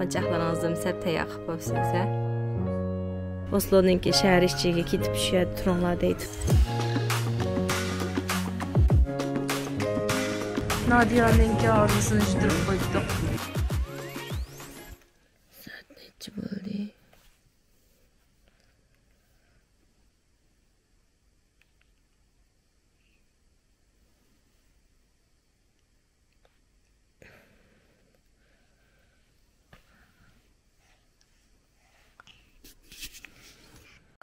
Qo'nchaqlaringizni sep tayyor qilib qo'yibsiz. Oslo'ningki shahar ichiga ketib tushadi, turinglar deydi. Nodiyaning orzusini tushirib qo'ydik. Soat necha bo'ldi?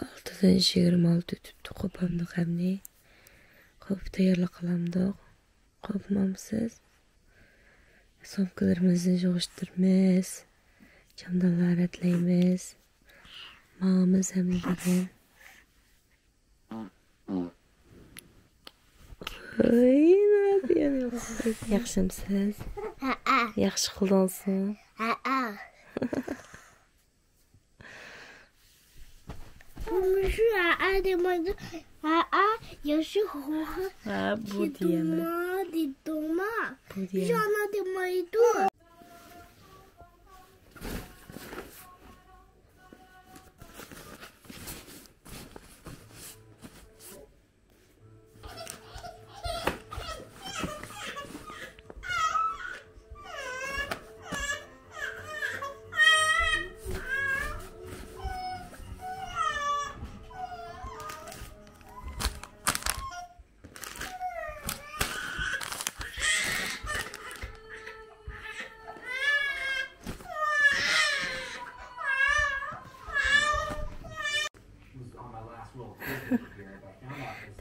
Altıdan 26 ötüptü. Kopamdık hem ne? Kop tayyorlik qilamdiq. Qopmamsiz. Somkalarimizni yig'ishtiramiz. Chamdonlar atlaymiz. Mamiz ham degan. Yaxshimisiz? Yaxshi qildingizmi? Şu adamı yaşı hoha. Bu diyeme. Didoma. Bu diyeme. Şu adamıydı.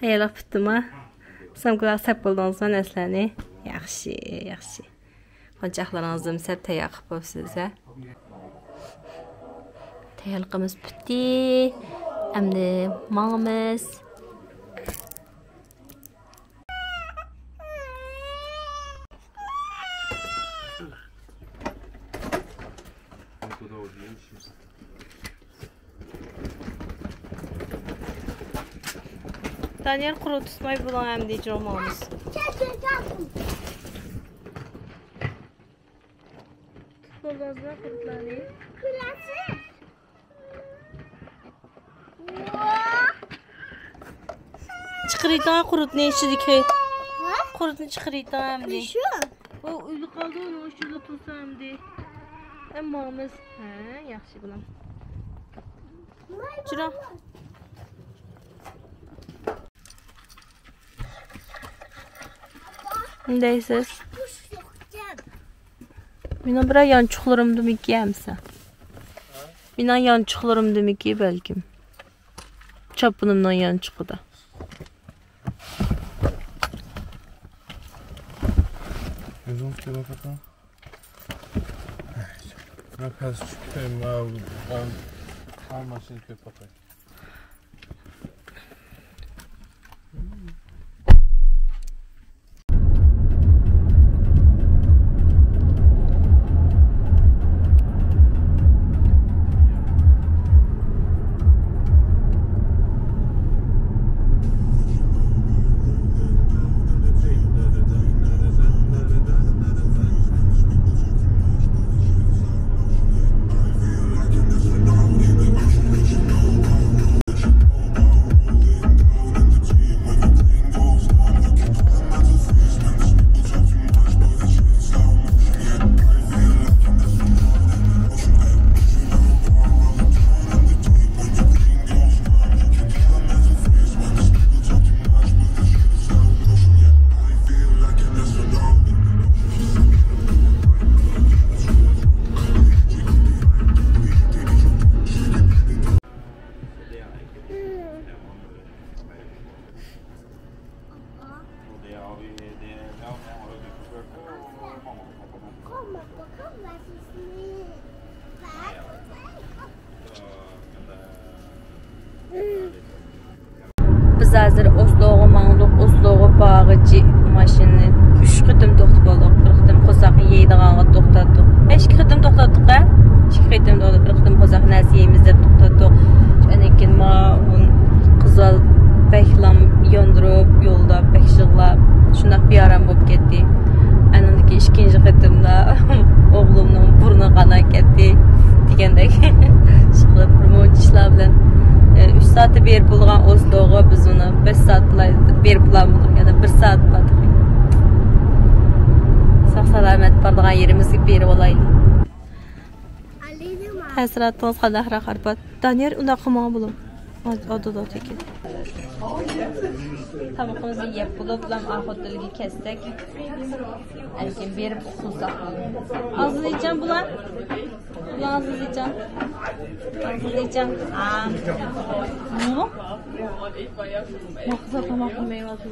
Tayyorlab bitdimi? Samkalar sep bo'ldingizmi naslani? Yaxshi, yaxshi. Qo'nchaqlaringizni sep tayyor qilib qo'yibsiz. Tayyorligimiz bitdi. Endi mamiz. Daniel qurut tutmay bulan ham deyjiramiz. Qo'lingizdan qurutlarni. Kulası. Chiqirayotgan qurutni ichidagi. Qurutni chiqirayotgan ham dey. Şu. O uyli qoldi, uni o'shida tursam dey. Mamiz. Ha, yaxshi bulam. Jura. Deysiz. Meni bir yanchuqlarimdimi yemsa. Meni yanchuqlarimdimi balkim. Chopinimdan yanchuqida. Gözüm tutuyor bakalım. Ben kaç çıkayım abi. Ben kalmasın köpek. Biz hozir Osloga mangduq, Osloga bag'chi mashinani 3 qitim to'xtab oldik. Bir qitim qo'saq yeydiganga to'xtatdik. 5 qitim to'xtatdik-a? 2 qitim to'xtatdik, bir qitim qo'saq narsa yeymiz deb to'xtatdik. Shundan keyin men qizal beklam yondirib, yo'lda bekshig'lab, shunday bir aram bo'lib ketdi. Anandagi ikkinchi qitimda o'g'limning burni qana ketdi degandek. Chiqib remote ishlar bilan 3 soatda berib bo'lgan Osloga biz uni 5 soat bilan berib bo'lamiz. Yana 1 soat batdi. Sağ salamet bardagan yerimizga berib olaylik. Hasratimiz qadahra qarpat. Daniel unda qilmoq bo'lib. Odda tekin. Tamoqimizni yeb bo'lib, bilan ahotiliga kesdik. Lekin berib uxlasak. Azizjon bular. Azizjon. Azizjon. Nima? Maqsad tamoqim meyvasi.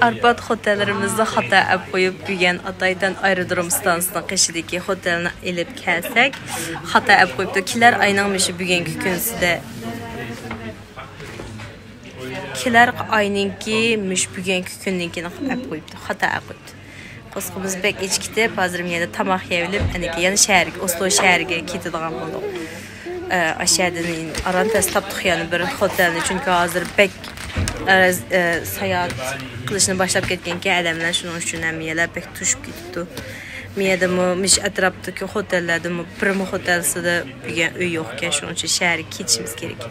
Arbat otellerimizde xata ap qo'yib qo'ygan Ataydan aerodrom stansiyasining qishidagi hotelni elib kelsak, xata ap qo'yibdi. Kelar ayning mishi bugungi kunsida. Kelar ayninki mish bugungi kunninkini ap qo'yibdi. Xata ap qo'yibdi. Qo'sqimiz bek ichkitib, hozir menda tamoq yeyilib, aniki yana shaharga, Oslo shahariga ketadigan bo'ldik. Aşağıdan arantas tapdıq yəni bir hotelni, çünki hozir bek sayohat qilishni boshlab ketganki adamlar shuning uchun ham yelar bek tushib ketibdi. Miyada mish atrofdagi hotellarda bir hotelsida degan uy yo'q ekan, shuning uchun shaharga ketishimiz kerak.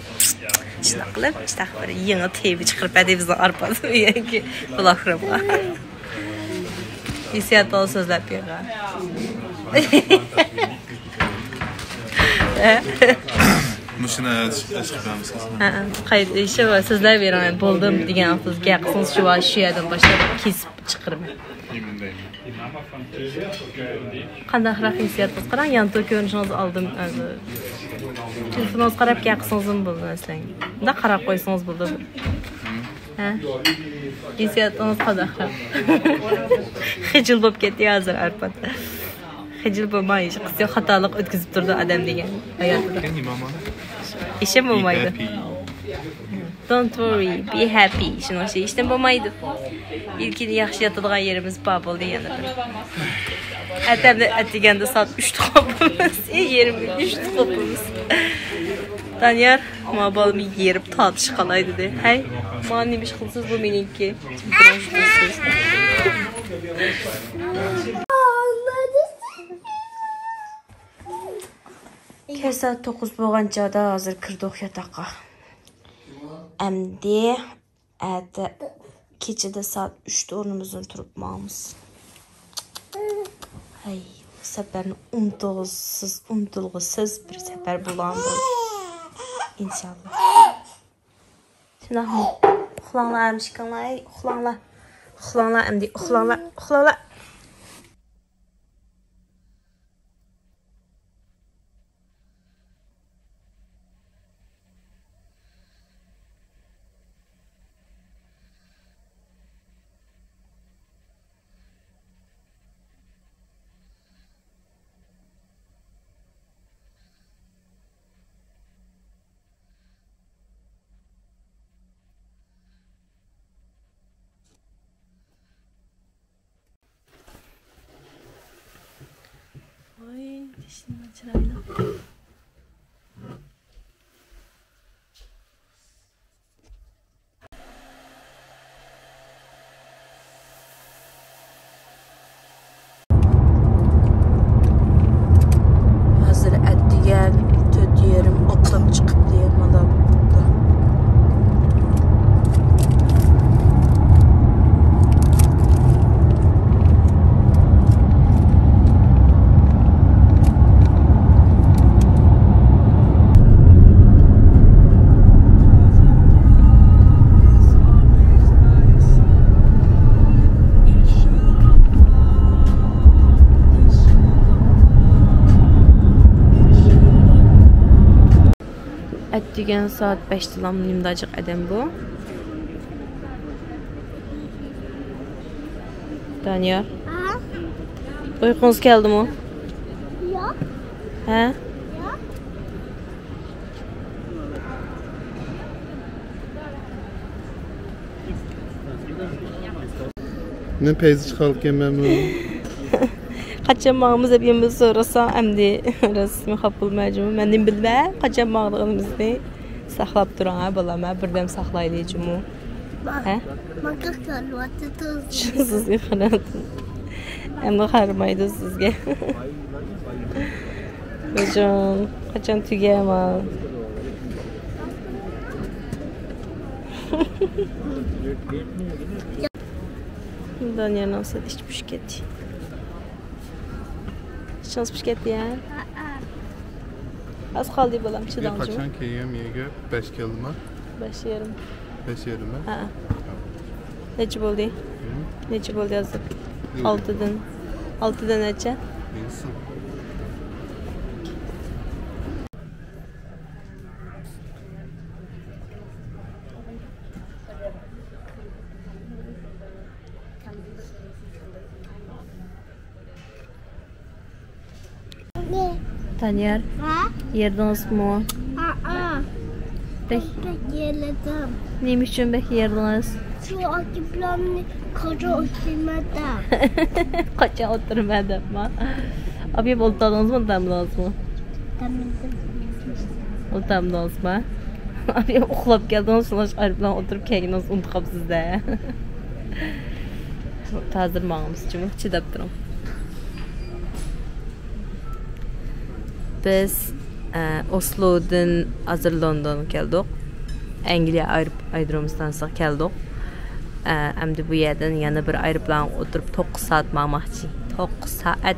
Shunday qilib, bir yangi TV chiqarib bizning arpad yangi buloqrabga. Hissiyat so'zlab bergan. Muşina chiqamiz. Qayt ishi va sizlar beraman bo'ldim degan sizga qilsangiz shu yerdan boshlab kesib chiqirman. Qanday hissiyat qilgan? Yanto ko'rinishingizni oldim. Telefoningizni qarab qilsangiz ham bo'ldi aslan. Unda qarab qo'ysangiz bo'ldi. Ha? Hissiyatingiz qanday? Xijil bo'lib ketdi hozir arpat. Xijil bo'lmaydi, qizga xatolik o'tkazib turdi odam degan hayotida. İşim bo'lmaydi. Don't worry, be happy. Shunday şey ishdan bo'lmaydi. İlkini yaxshi yotadigan yerimiz bor bo'ldi yana bir. Atamda atiganda soat 3 qopimiz, yerimga 3 qopimiz. Daniel, ma balımı yerib tatış qalaydı de. Hey, ma nima ish qilsiz bu meniki. Kesa 9 bo'lgan joyda hozir kirdik yotoqqa. Endi kechada soat 3 da o'rnimizdan turib ma'miz. Hay, safarni unutilg'isiz bir safar bo'ladi. İnşallah. Şunaqmi? Uxlanglar, mishkanlar, uxlanglar. Uxlanglar, endi uxlanglar, uxlanglar. Ay, dişini açırayla. Hazır etdiyen töt yerim otlab çıkıp diye malab. Etdigen saat 5'te lamlimdacık adam bu. Daniel. Ha? Uykunuz geldi mi? Yok. He? Yok. Ne peyzi çıkarken memnunum. Kaçan mağımız hep yemiz sorasa emdi resmi kapıl mecmu. Mendim bilme kaçan mağdığımızı saxlab duran ha balama birdem saxlaylayıcımı. He? Makak kalvatı tuz. Siz yıkıladın. Endi qaramaydi sizga. Qachon tugaman? Daniel nasıl içmiş gitti? Şansmış gitti ya. Az kaldı balam çıdamcı. Kaçan keyim yege 5 kelime. 5 yarım. 5 yarım mı? Ha. Necip oldu? Necip oldu yazıp? 6'dan neçe? Bilsin. Ne? Daniel, Ha? yerdiniz mi? Peki, Yeledim. neymiş için belki yerdiniz? Şu akiplerini koca oturmadan. Kaça oturmadım mı? Abi oltadınız mı, damladınız mı? Oltadınız mı? Abi uxlab geldiniz, sonra ayrılan oturup keydiniz, unutqab sizdə. Tazdırmağımız için çidab durum. Biz Oslo'dan hazır London'a geldik. Angliya aerodromdan geldik. Şimdi bu yerden yana bir aeroplan oturup 9 saat mağmaqçı. 9 saat.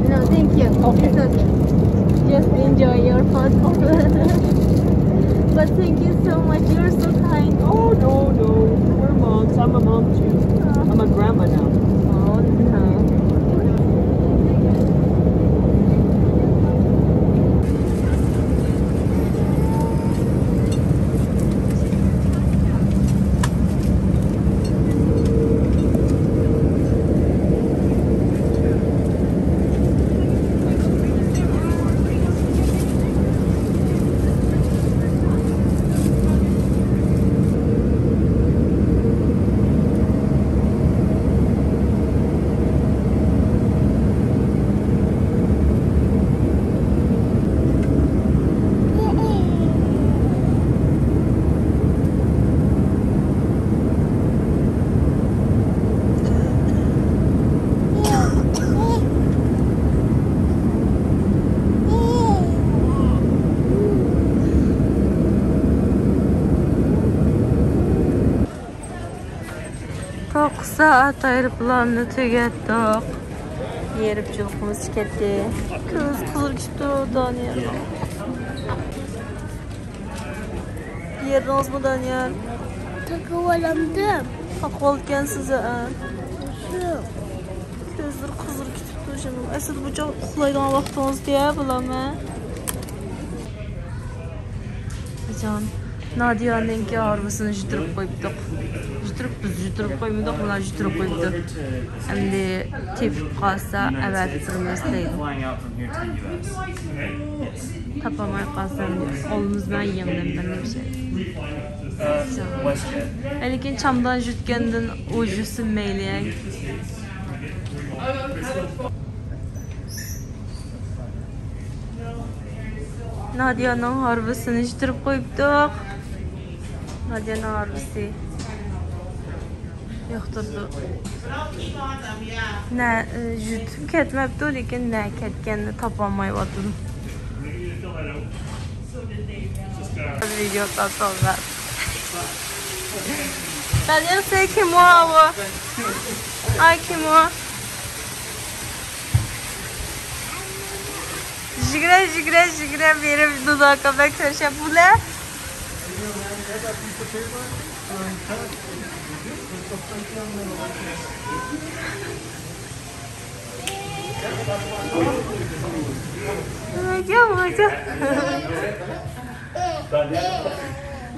No, thank you. Okay. Just enjoy your photo. But thank you so much. You're so kind. Oh, no. We're moms. I'm a mom too. I'm a grandma now. Oh, no. Çok saat aeroplanını tügettik. Yerip çılgımız tüketti. Kız kızır çıktı o Daniel. Yerdiniz mi Daniel? Takıvalandım. Akvalken size. Şu. Gözler kızır çıktı canım. Esad bu çok uxlaydan vaxtınız diye bulamı. Can. Nadia'nınki arabasını jütürüp koyuptuk. Jütürüp koymadık, bunlar jütürüp koyuptuk. Hem de tepip kalsa evet sürmeseydim. Tapamay kalsam oğlumuz ben yiyemden bir şey. Lekin çamdan jütkendin ucu sünmeyleyek. Nadia'nın harvısını jütürüp koyuptuk. Nadia'nın harvısı yoxdurdu. Ne jütüp ketmepti, lekin ne ketkenini tapamayvadım. Videodan sonra. Daniel say kim o abi? Ay kim o? Jigre verip dudakka bekleşe bu ne?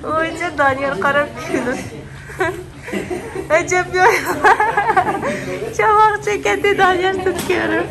Oyunca Daniel karab gülür. Acaba yok. Çabuk çeketi Daniel tutuyorum.